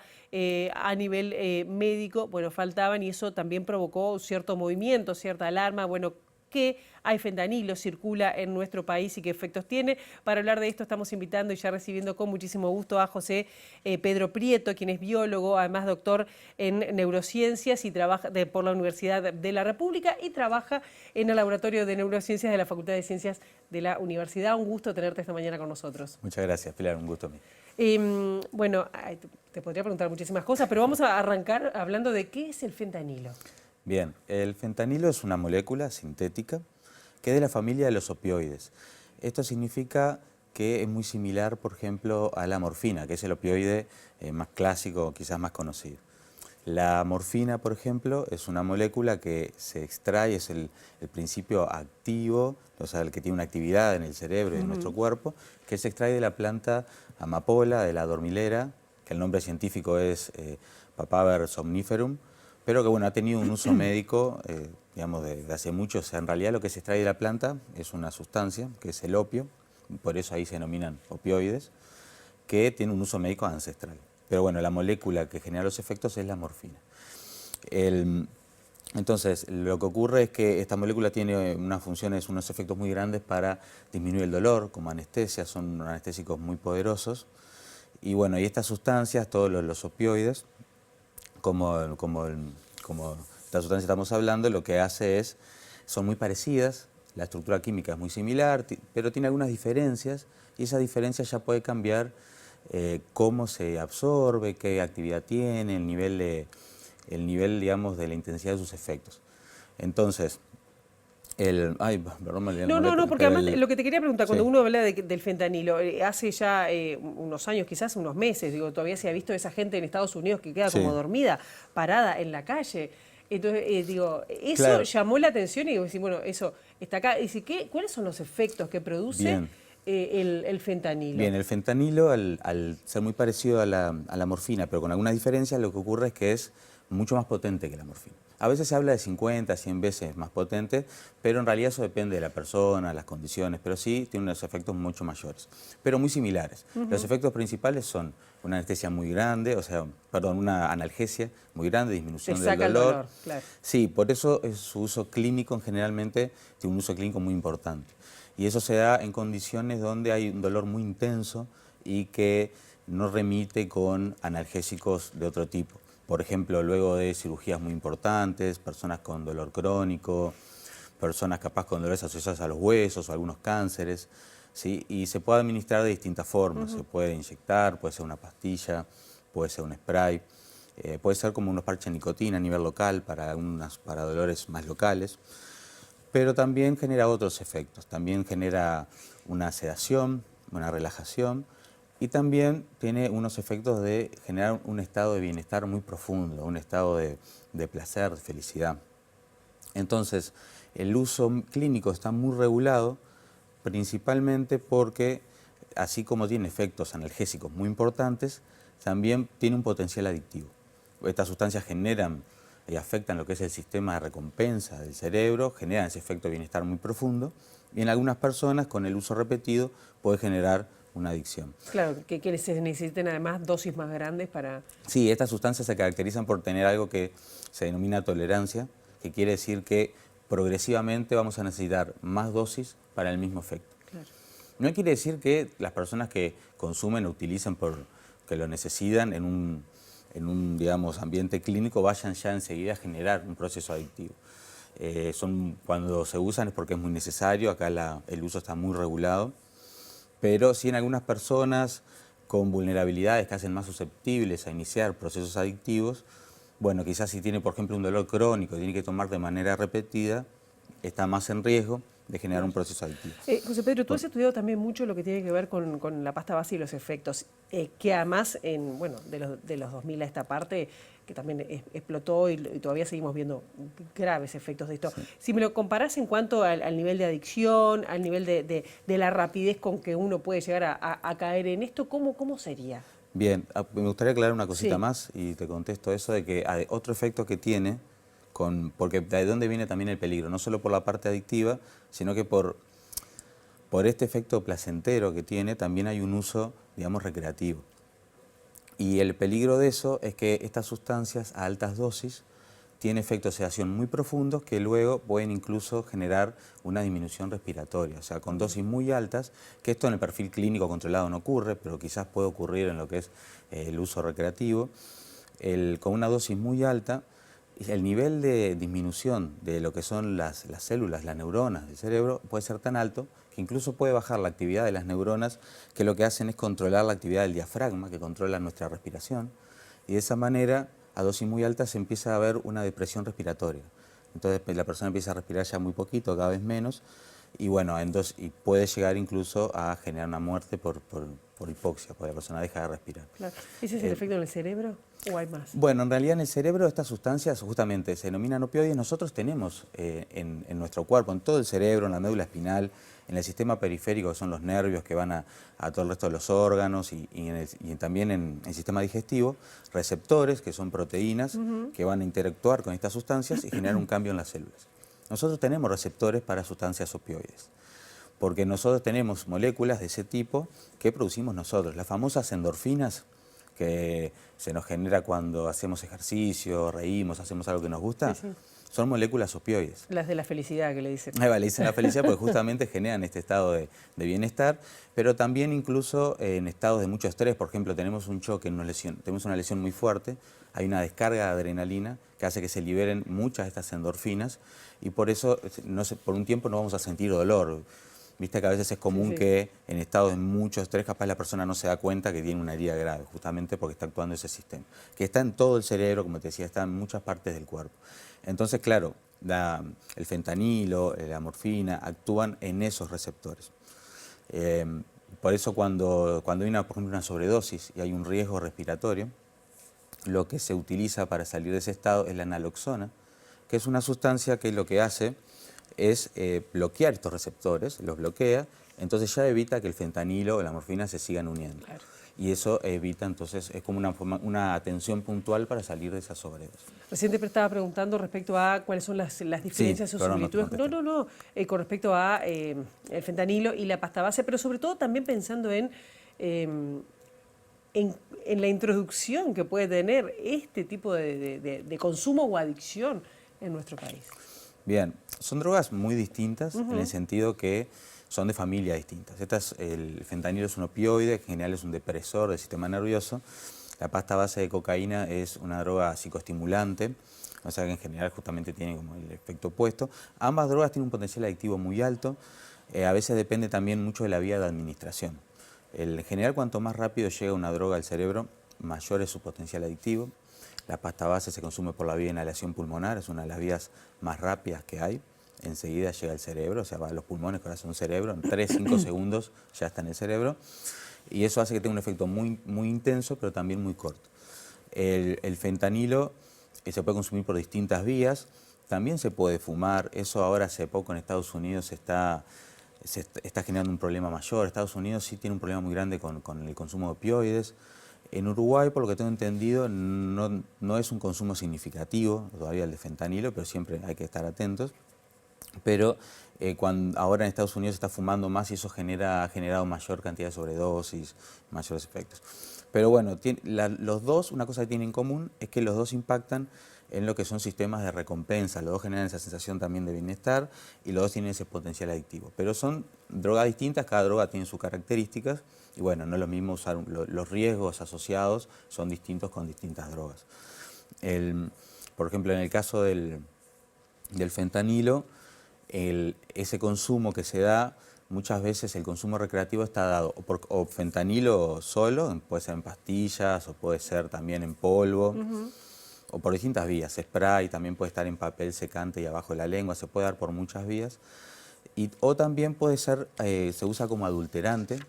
a nivel médico. Bueno, faltaban y eso también provocó cierto movimiento, cierta alarma. Bueno, ¿qué hay fentanilo, circula en nuestro país y qué efectos tiene? Para hablar de esto estamos invitando y ya recibiendo con muchísimo gusto a José Pedro Prieto, quien es biólogo, además doctor en neurociencias y trabaja por la Universidad de la República y trabaja en el Laboratorio de Neurociencias de la Facultad de Ciencias de la Universidad. Un gusto tenerte esta mañana con nosotros. Muchas gracias, Pilar, un gusto a mí. Bueno, te podría preguntar muchísimas cosas, pero vamos a arrancar hablando de qué es el fentanilo. Bien, el fentanilo es una molécula sintética que es de la familia de los opioides. Esto significa que es muy similar, por ejemplo, a la morfina, que es el opioide más clásico, quizás más conocido. La morfina, por ejemplo, es una molécula que se extrae, es el principio activo, o sea, el que tiene una actividad en el cerebro y en nuestro cuerpo, que se extrae de la planta amapola, de la dormilera, que el nombre científico es Papaver somniferum, pero que bueno, ha tenido un uso médico, digamos, de hace mucho. O sea, en realidad lo que se extrae de la planta es una sustancia, que es el opio, por eso ahí se denominan opioides, que tiene un uso médico ancestral. Pero bueno, la molécula que genera los efectos es la morfina. Entonces, lo que ocurre es que esta molécula tiene unas funciones, unos efectos muy grandes para disminuir el dolor, como anestesia, son anestésicos muy poderosos. Y bueno, y estas sustancias, todos los opioides, como esta sustancia estamos hablando, lo que hace es, son muy parecidas, la estructura química es muy similar, pero tiene algunas diferencias y esa diferencia ya puede cambiar cómo se absorbe, qué actividad tiene, el nivel, digamos, de la intensidad de sus efectos. Entonces, No, porque además lo que te quería preguntar, cuando uno habla del fentanilo, hace ya unos años, quizás unos meses, digo, todavía se ha visto esa gente en Estados Unidos que queda como dormida, parada en la calle. Entonces, digo, eso llamó la atención y digo, bueno, eso está acá. Y ¿cuáles son los efectos que produce el fentanilo? Bien, el fentanilo, al ser muy parecido a la morfina, pero con algunas diferencias, lo que ocurre es que es mucho más potente que la morfina. A veces se habla de 50, 100 veces más potente, pero en realidad eso depende de la persona, las condiciones, pero sí tiene unos efectos mucho mayores, pero muy similares. Los efectos principales son una anestesia muy grande, una analgesia muy grande, disminución del dolor. Claro. Sí, por eso su uso clínico generalmente tiene un uso clínico muy importante. Y eso se da en condiciones donde hay un dolor muy intenso y que no remite con analgésicos de otro tipo. Por ejemplo, luego de cirugías muy importantes, personas con dolor crónico, personas capaz con dolores asociados a los huesos o algunos cánceres, ¿sí? Y se puede administrar de distintas formas. Se puede inyectar, puede ser una pastilla, puede ser un spray, puede ser como unos parches de nicotina a nivel local para dolores más locales, pero también genera otros efectos. También genera una sedación, una relajación, y también tiene unos efectos de generar un estado de bienestar muy profundo, un estado de placer, de felicidad. Entonces, el uso clínico está muy regulado, principalmente porque, así como tiene efectos analgésicos muy importantes, también tiene un potencial adictivo. Estas sustancias generan y afectan lo que es el sistema de recompensa del cerebro, generan ese efecto de bienestar muy profundo, y en algunas personas, con el uso repetido, puede generar una adicción. Claro, que se necesiten además dosis más grandes para... Sí, estas sustancias se caracterizan por tener algo que se denomina tolerancia, que quiere decir que progresivamente vamos a necesitar más dosis para el mismo efecto. Claro. No quiere decir que las personas que consumen o utilizan porque lo necesitan en un digamos, ambiente clínico vayan ya enseguida a generar un proceso adictivo. Cuando se usan es porque es muy necesario, acá el uso está muy regulado, pero sí en algunas personas con vulnerabilidades que hacen más susceptibles a iniciar procesos adictivos, bueno, quizás si tiene, por ejemplo, un dolor crónico y tiene que tomar de manera repetida, está más en riesgo de generar un proceso adictivo. José Pedro, tú has estudiado también mucho lo que tiene que ver con la pasta base y los efectos, que además, de los 2000 a esta parte, que también explotó y todavía seguimos viendo graves efectos de esto. Sí. Si me lo comparás en cuanto al nivel de adicción, al nivel de la rapidez con que uno puede llegar a caer en esto, ¿cómo sería? Bien, me gustaría aclarar una cosita más y te contesto eso de que otro efecto que tiene, porque de dónde viene también el peligro, no solo por la parte adictiva, sino que por este efecto placentero que tiene, también hay un uso, digamos, recreativo. Y el peligro de eso es que estas sustancias a altas dosis tienen efectos de sedación muy profundos que luego pueden incluso generar una disminución respiratoria. O sea, con dosis muy altas, que esto en el perfil clínico controlado no ocurre, pero quizás puede ocurrir en lo que es el uso recreativo. Con una dosis muy alta, el nivel de disminución de lo que son las células, las neuronas del cerebro, puede ser tan alto que incluso puede bajar la actividad de las neuronas, que lo que hacen es controlar la actividad del diafragma, que controla nuestra respiración, y de esa manera, a dosis muy altas, se empieza a ver una depresión respiratoria. Entonces la persona empieza a respirar ya muy poquito, cada vez menos, y bueno, y puede llegar incluso a generar una muerte por hipoxia, porque la persona deja de respirar. Claro. ¿Ese es el efecto en el cerebro o hay más? Bueno, en realidad en el cerebro estas sustancias justamente se denominan opioides. Nosotros tenemos en nuestro cuerpo, en todo el cerebro, en la médula espinal, en el sistema periférico, que son los nervios que van a todo el resto de los órganos y también en el sistema digestivo, receptores, que son proteínas, que van a interactuar con estas sustancias y generar un cambio en las células. Nosotros tenemos receptores para sustancias opioides, porque nosotros tenemos moléculas de ese tipo que producimos nosotros. Las famosas endorfinas que se nos genera cuando hacemos ejercicio, reímos, hacemos algo que nos gusta, son moléculas opioides. Las de la felicidad que le dicen. Le dicen la felicidad porque justamente generan este estado de bienestar, pero también incluso en estados de mucho estrés. Por ejemplo, tenemos un choque, tenemos una lesión muy fuerte, hay una descarga de adrenalina que hace que se liberen muchas de estas endorfinas y por eso por un tiempo no vamos a sentir dolor. Viste que a veces es común que en estados de mucho estrés capaz la persona no se da cuenta que tiene una herida grave, justamente porque está actuando ese sistema. Que está en todo el cerebro, como te decía, está en muchas partes del cuerpo. Entonces, claro, el fentanilo, la morfina, actúan en esos receptores. Por eso cuando hay por ejemplo, una sobredosis y hay un riesgo respiratorio, lo que se utiliza para salir de ese estado es la naloxona, que es una sustancia que lo que hace es bloquear estos receptores, los bloquea, entonces ya evita que el fentanilo o la morfina se sigan uniendo. Claro. Y eso evita, entonces, es como una atención puntual para salir de esa sobredosis. Recién te estaba preguntando respecto a cuáles son las diferencias o similitudes. Con respecto a el fentanilo y la pasta base, pero sobre todo también pensando en la introducción que puede tener este tipo de consumo o adicción en nuestro país. Bien, son drogas muy distintas en el sentido que son de familias distintas. El fentanilo es un opioide, que en general es un depresor del sistema nervioso. La pasta base de cocaína es una droga psicoestimulante, o sea que en general justamente tiene como el efecto opuesto. Ambas drogas tienen un potencial adictivo muy alto, a veces depende también mucho de la vía de administración. En general, cuanto más rápido llega una droga al cerebro, mayor es su potencial adictivo. La pasta base se consume por la vía de inhalación pulmonar, es una de las vías más rápidas que hay. Enseguida llega al cerebro, o sea, va a los pulmones, que ahora son cerebro, en 3-5 segundos ya está en el cerebro. Y eso hace que tenga un efecto muy, muy intenso, pero también muy corto. El fentanilo se puede consumir por distintas vías, también se puede fumar. Eso ahora hace poco en Estados Unidos se está generando un problema mayor. Estados Unidos sí tiene un problema muy grande con el consumo de opioides. En Uruguay, por lo que tengo entendido, no es un consumo significativo todavía el de fentanilo, pero siempre hay que estar atentos. pero ahora en Estados Unidos se está fumando más y eso ha generado mayor cantidad de sobredosis, mayores efectos. Pero bueno, los dos, una cosa que tienen en común es que los dos impactan en lo que son sistemas de recompensa, los dos generan esa sensación también de bienestar y los dos tienen ese potencial adictivo. Pero son drogas distintas, cada droga tiene sus características y bueno, no es lo mismo usar, los riesgos asociados son distintos con distintas drogas. Por ejemplo, en el caso del fentanilo, ese consumo que se da, muchas veces el consumo recreativo está dado o fentanilo solo, puede ser en pastillas o puede ser también en polvo, o por distintas vías, spray, también puede estar en papel secante y abajo de la lengua, se puede dar por muchas vías, o también puede ser, se usa como adulterante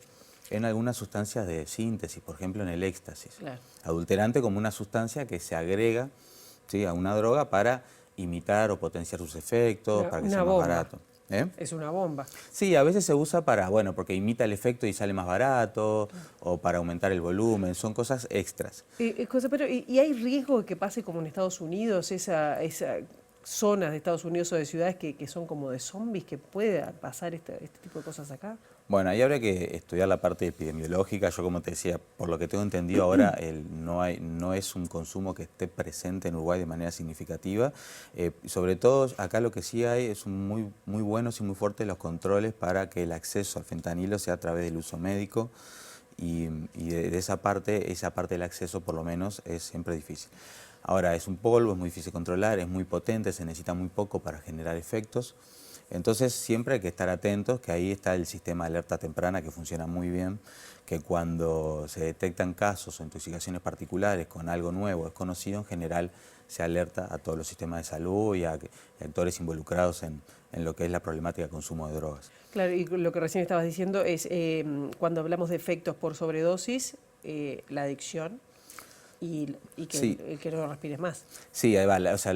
en algunas sustancias de síntesis, por ejemplo en el éxtasis. Claro. Adulterante como una sustancia que se agrega, ¿sí?, a una droga para imitar o potenciar sus efectos, para que sea más barato. Es una bomba. Sí, a veces se usa para, bueno, porque imita el efecto y sale más barato, o para aumentar el volumen, son cosas extras. Pero ¿y hay riesgo de que pase como en Estados Unidos, esa zonas de Estados Unidos o de ciudades que son como de zombies, que pueda pasar este tipo de cosas acá? Bueno, ahí habría que estudiar la parte epidemiológica. Yo, como te decía, por lo que tengo entendido ahora, no es un consumo que esté presente en Uruguay de manera significativa. Sobre todo, acá lo que sí hay es muy buenos y muy fuertes los controles para que el acceso al fentanilo sea a través del uso médico y de esa parte del acceso, por lo menos, es siempre difícil. Ahora, es un polvo, es muy difícil de controlar, es muy potente, se necesita muy poco para generar efectos. Entonces siempre hay que estar atentos, que ahí está el sistema de alerta temprana que funciona muy bien, que cuando se detectan casos o intoxicaciones particulares con algo nuevo, desconocido, en general se alerta a todos los sistemas de salud y a actores involucrados en lo que es la problemática de consumo de drogas. Claro, y lo que recién estabas diciendo es, cuando hablamos de efectos por sobredosis, la adicción y que, sí, el que no respires más. Sí, ahí va, o sea,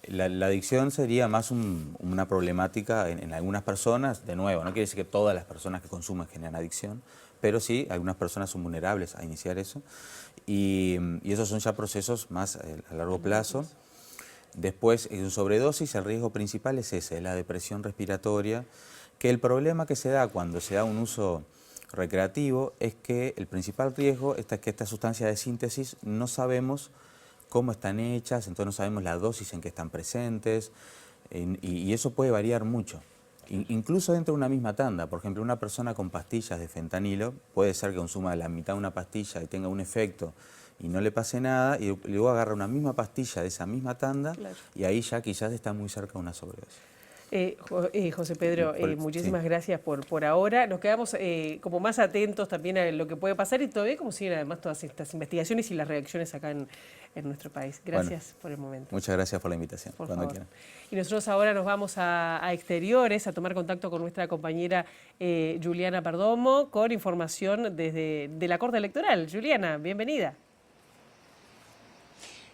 la adicción sería más una problemática en algunas personas. De nuevo, no quiere decir que todas las personas que consumen generan adicción, pero sí, algunas personas son vulnerables a iniciar eso. Y esos son ya procesos más a largo plazo. Después, en sobredosis, el riesgo principal es ese, la depresión respiratoria, que el problema que se da cuando se da un uso recreativo es que el principal riesgo es que estas sustancias de síntesis no sabemos cómo están hechas, entonces no sabemos la dosis en que están presentes, y eso puede variar mucho. Incluso dentro de una misma tanda, por ejemplo, una persona con pastillas de fentanilo, puede ser que consuma la mitad de una pastilla y tenga un efecto y no le pase nada, y luego agarra una misma pastilla de esa misma tanda, claro, y ahí ya quizás está muy cerca de una sobredosis. José Pedro, muchísimas gracias por ahora. Nos quedamos como más atentos también a lo que puede pasar y todavía como siguen además todas estas investigaciones y las reacciones acá en nuestro país. Gracias por el momento. Muchas gracias por la invitación. Cuando quieran. Y nosotros ahora nos vamos a exteriores a tomar contacto con nuestra compañera Juliana Perdomo con información de la Corte Electoral. Juliana, bienvenida.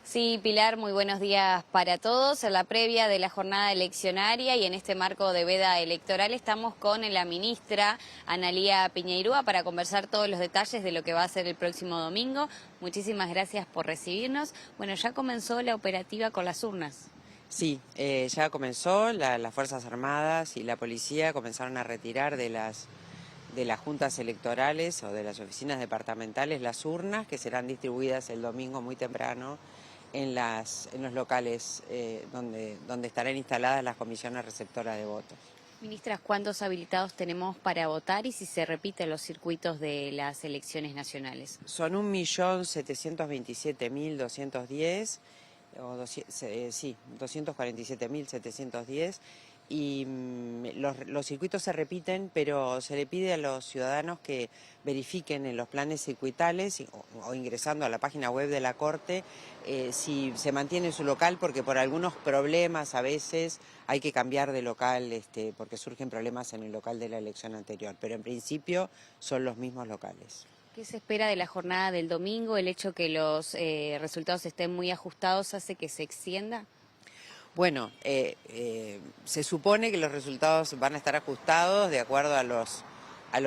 Sí, Pilar, muy buenos días para todos. En la previa de la jornada eleccionaria y en este marco de veda electoral estamos con la ministra Analía Piñeirúa para conversar todos los detalles de lo que va a ser el próximo domingo. Muchísimas gracias por recibirnos. Bueno, ya comenzó la operativa con las urnas. Sí, ya comenzó, las Fuerzas Armadas y la policía comenzaron a retirar de las juntas electorales o de las oficinas departamentales las urnas que serán distribuidas el domingo muy temprano en los locales donde estarán instaladas las comisiones receptoras de votos. Ministra, ¿cuántos habilitados tenemos para votar y si se repiten los circuitos de las elecciones nacionales? Son 1.727.210, 247.710, y los circuitos se repiten, pero se le pide a los ciudadanos que verifiquen en los planes circuitales o ingresando a la página web de la Corte si se mantiene su local, porque por algunos problemas a veces hay que cambiar de local porque surgen problemas en el local de la elección anterior, pero en principio son los mismos locales. ¿Qué se espera de la jornada del domingo? ¿El hecho que los resultados estén muy ajustados hace que se extienda? Bueno, se supone que los resultados van a estar ajustados de acuerdo a lo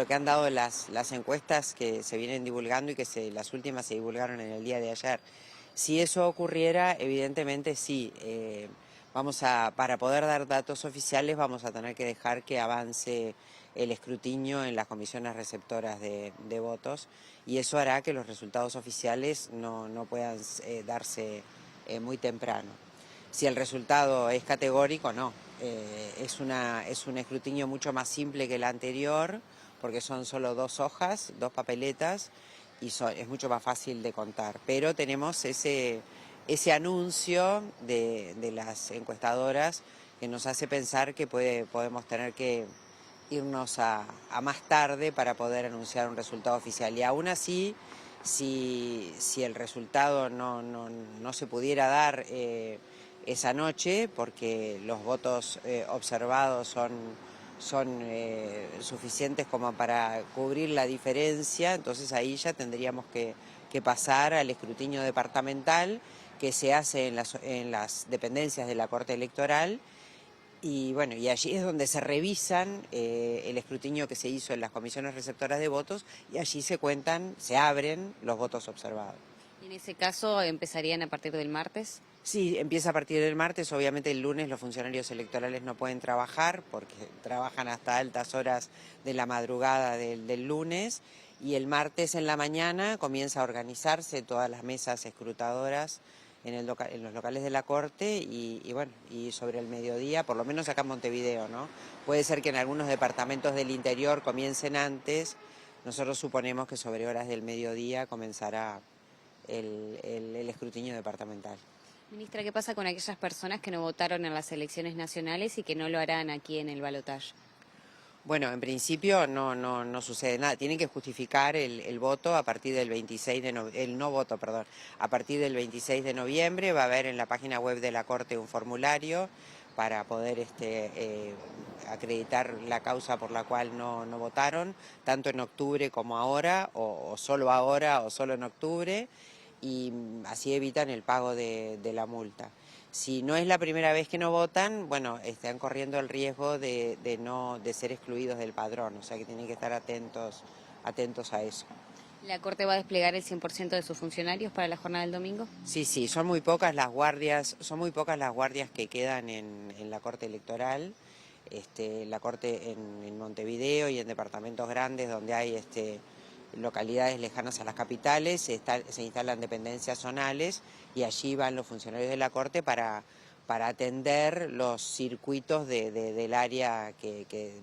que han dado las encuestas que se vienen divulgando y que las últimas se divulgaron en el día de ayer. Si eso ocurriera, evidentemente sí, para poder dar datos oficiales vamos a tener que dejar que avance el escrutinio en las comisiones receptoras de votos, y eso hará que los resultados oficiales no puedan darse muy temprano. Si el resultado es categórico, no. Es un escrutinio mucho más simple que el anterior, porque son solo 2 hojas, 2 papeletas, y es mucho más fácil de contar. Pero tenemos ese anuncio de las encuestadoras que nos hace pensar que podemos tener que irnos a más tarde para poder anunciar un resultado oficial. Y aún así, si el resultado no se pudiera dar esa noche, porque los votos observados son suficientes como para cubrir la diferencia, entonces ahí ya tendríamos que pasar al escrutinio departamental que se hace en las dependencias de la Corte Electoral, y bueno, y allí es donde se revisan el escrutinio que se hizo en las comisiones receptoras de votos, y allí se abren los votos observados. ¿Y en ese caso empezarían a partir del martes? Sí, empieza a partir del martes. Obviamente el lunes los funcionarios electorales no pueden trabajar porque trabajan hasta altas horas de la madrugada del lunes, y el martes en la mañana comienza a organizarse todas las mesas escrutadoras en los locales de la Corte, y bueno, y sobre el mediodía, por lo menos acá en Montevideo, ¿no? Puede ser que en algunos departamentos del interior comiencen antes. Nosotros suponemos que sobre horas del mediodía comenzará el escrutinio departamental. Ministra, ¿qué pasa con aquellas personas que no votaron en las elecciones nacionales y que no lo harán aquí en el balotaje? Bueno, en principio no sucede nada. Tienen que justificar el voto a partir del 26 de noviembre, el no voto, perdón. A partir del 26 de noviembre va a haber en la página web de la Corte un formulario para poder acreditar la causa por la cual no votaron, tanto en octubre como ahora, o solo ahora o solo en octubre, y así evitan el pago de la multa. Si no es la primera vez que no votan, bueno, están corriendo el riesgo de ser excluidos del padrón, o sea que tienen que estar atentos a eso. ¿La Corte va a desplegar el 100% de sus funcionarios para la jornada del domingo? Sí, son muy pocas las guardias que quedan en la Corte Electoral. La Corte en Montevideo y en departamentos grandes donde hay localidades lejanas a las capitales, se instalan dependencias zonales, y allí van los funcionarios de la Corte para atender los circuitos del área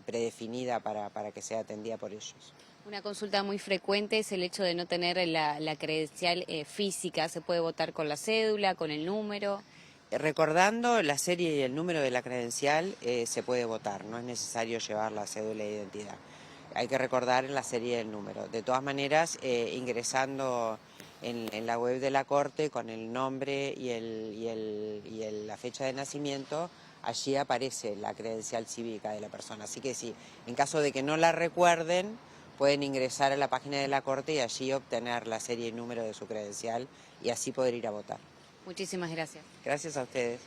predefinida para que sea atendida por ellos. Una consulta muy frecuente es el hecho de no tener la credencial física. ¿Se puede votar con la cédula, con el número? Recordando la serie y el número de la credencial se puede votar, no es necesario llevar la cédula de identidad. Hay que recordar en la serie del número. De todas maneras, ingresando en la web de la Corte con el nombre y la fecha de nacimiento, allí aparece la credencial cívica de la persona. Así que sí, en caso de que no la recuerden, pueden ingresar a la página de la Corte y allí obtener la serie y número de su credencial y así poder ir a votar. Muchísimas gracias. Gracias a ustedes.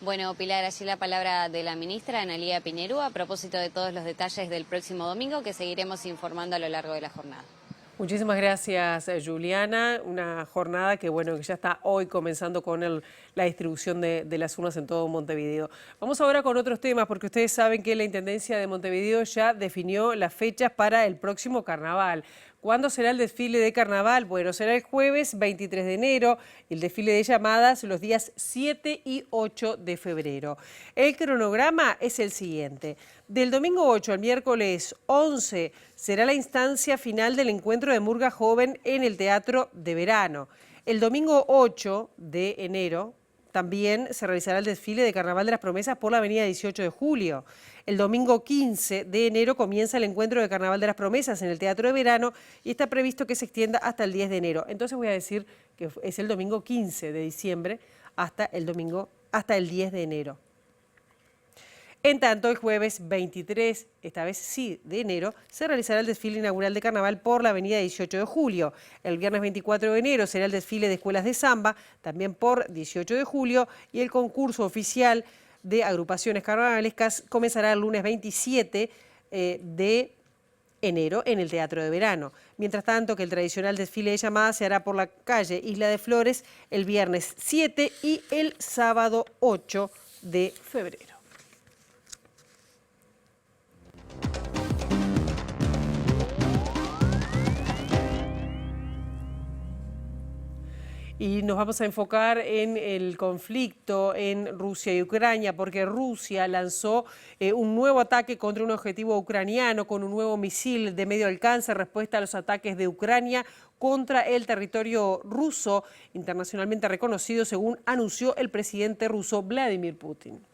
Bueno, Pilar, allí la palabra de la ministra Analía Piñeirúa a propósito de todos los detalles del próximo domingo que seguiremos informando a lo largo de la jornada. Muchísimas gracias, Juliana. Una jornada que ya está hoy comenzando con la distribución de las urnas en todo Montevideo. Vamos ahora con otros temas, porque ustedes saben que la Intendencia de Montevideo ya definió las fechas para el próximo carnaval. ¿Cuándo será el desfile de carnaval? Bueno, será el jueves 23 de enero y el desfile de llamadas los días 7 y 8 de febrero. El cronograma es el siguiente. Del domingo 8 al miércoles 11 será la instancia final del encuentro de Murga Joven en el Teatro de Verano. El domingo 8 de enero también se realizará el desfile de Carnaval de las Promesas por la avenida 18 de Julio. El domingo 15 de enero comienza el encuentro de Carnaval de las Promesas en el Teatro de Verano y está previsto que se extienda hasta el 10 de enero. Entonces voy a decir que es el domingo 15 de diciembre hasta el 10 de enero. En tanto, el jueves 23, esta vez sí, de enero, se realizará el desfile inaugural de Carnaval por la avenida 18 de Julio. El viernes 24 de enero será el desfile de escuelas de samba, también por 18 de julio, y el concurso oficial de agrupaciones carnavalescas comenzará el lunes 27 de enero en el Teatro de Verano. Mientras tanto, que el tradicional desfile de llamadas se hará por la calle Isla de Flores el viernes 7 y el sábado 8 de febrero. Y nos vamos a enfocar en el conflicto en Rusia y Ucrania, porque Rusia lanzó un nuevo ataque contra un objetivo ucraniano con un nuevo misil de medio alcance en respuesta a los ataques de Ucrania contra el territorio ruso, internacionalmente reconocido, según anunció el presidente ruso Vladimir Putin.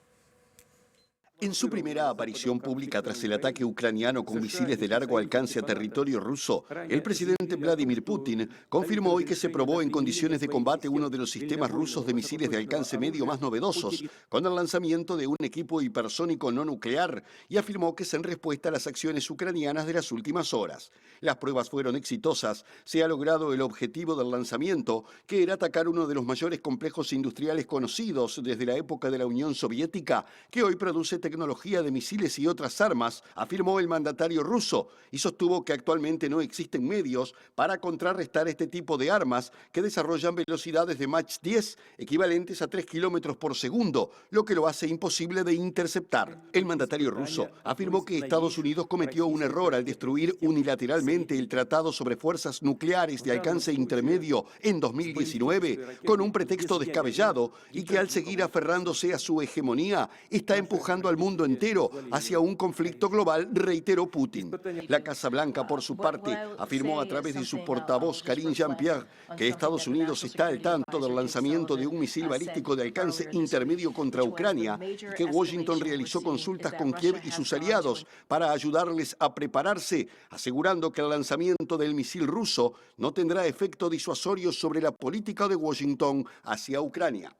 En su primera aparición pública tras el ataque ucraniano con misiles de largo alcance a territorio ruso, el presidente Vladimir Putin confirmó hoy que se probó en condiciones de combate uno de los sistemas rusos de misiles de alcance medio más novedosos, con el lanzamiento de un equipo hipersónico no nuclear, y afirmó que es en respuesta a las acciones ucranianas de las últimas horas. Las pruebas fueron exitosas, se ha logrado el objetivo del lanzamiento, que era atacar uno de los mayores complejos industriales conocidos desde la época de la Unión Soviética, que hoy produce tecnología de misiles y otras armas, afirmó el mandatario ruso, y sostuvo que actualmente no existen medios para contrarrestar este tipo de armas que desarrollan velocidades de Mach 10, equivalentes a 3 kilómetros por segundo, lo que lo hace imposible de interceptar. El mandatario ruso afirmó que Estados Unidos cometió un error al destruir unilateralmente el Tratado sobre Fuerzas Nucleares de Alcance Intermedio en 2019 con un pretexto descabellado, y que al seguir aferrándose a su hegemonía está empujando al mundo entero hacia un conflicto global, reiteró Putin. La Casa Blanca, por su parte, afirmó a través de su portavoz Karine Jean-Pierre que Estados Unidos está al tanto del lanzamiento de un misil balístico de alcance intermedio contra Ucrania y que Washington realizó consultas con Kiev y sus aliados para ayudarles a prepararse, asegurando que el lanzamiento del misil ruso no tendrá efecto disuasorio sobre la política de Washington hacia Ucrania.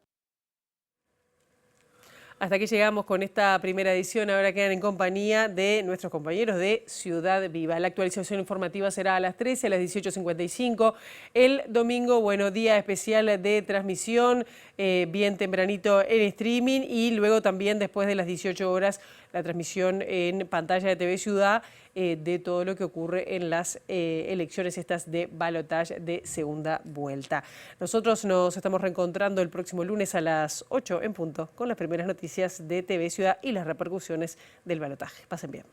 Hasta aquí llegamos con esta primera edición. Ahora quedan en compañía de nuestros compañeros de Ciudad Viva. La actualización informativa será a las 13, a las 18:55. El domingo, bueno, día especial de transmisión, bien tempranito en streaming, y luego también después de las 18 horas la transmisión en pantalla de TV Ciudad de todo lo que ocurre en las elecciones estas de balotaje de segunda vuelta. Nosotros nos estamos reencontrando el próximo lunes a las 8 en punto con las primeras noticias de TV Ciudad y las repercusiones del balotaje. Pasen bien.